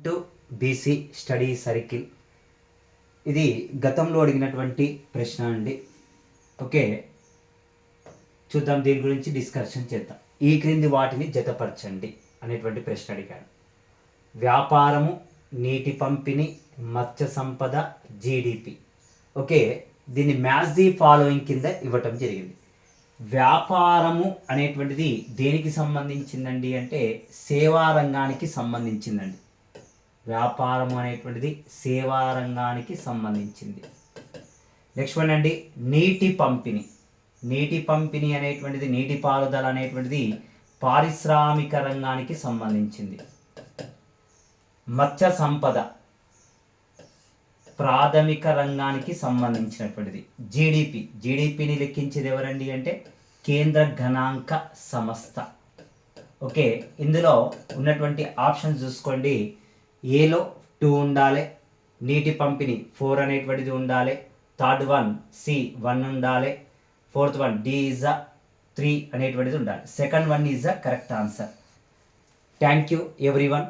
To BC study circle. ఇది గతంలో అడిగినటువంటి ప్రశ్న అండి. ఓకే, చూద్దాం, దీని గురించి డిస్కషన్ చేద్దాం. ఈ క్రింది వాటిని జతపరచండి అనేటువంటి ప్రశ్న అడిగాడు. వ్యాపారము, నీటి పంపిణీ, మత్స్య సంపద, జీడిపి. ఓకే, దీన్ని మ్యాచ్ ది ఫాలోయింగ్ కింద ఇవ్వటం జరిగింది. వ్యాపారము అనేటువంటిది దేనికి సంబంధించిందండి అంటే సేవా రంగానికి సంబంధించిందండి. వ్యాపారము అనేటువంటిది సేవా రంగానికి సంబంధించింది. నెక్స్ట్ వన్ అండి, నీటి పంపిణీ. నీటి పంపిణీ అనేటువంటిది, నీటిపారుదల అనేటువంటిది పారిశ్రామిక రంగానికి సంబంధించింది. మత్స్య సంపద ప్రాథమిక రంగానికి సంబంధించినటువంటిది. జీడిపిని లెక్కించేది ఎవరండి అంటే కేంద్ర గణాంక సంస్థ. ఓకే, ఇందులో ఉన్నటువంటి ఆప్షన్స్ చూసుకోండి. ఏలో 2 ఉండాలి, నీటి పంపిణీ 4 అనేటువంటిది ఉండాలి, థర్డ్ వన్ సి 1 ఉండాలి, ఫోర్త్ వన్ డి ఈజ్ 3 అనేటువంటిది ఉండాలి. Second one is the correct answer. Thank you everyone.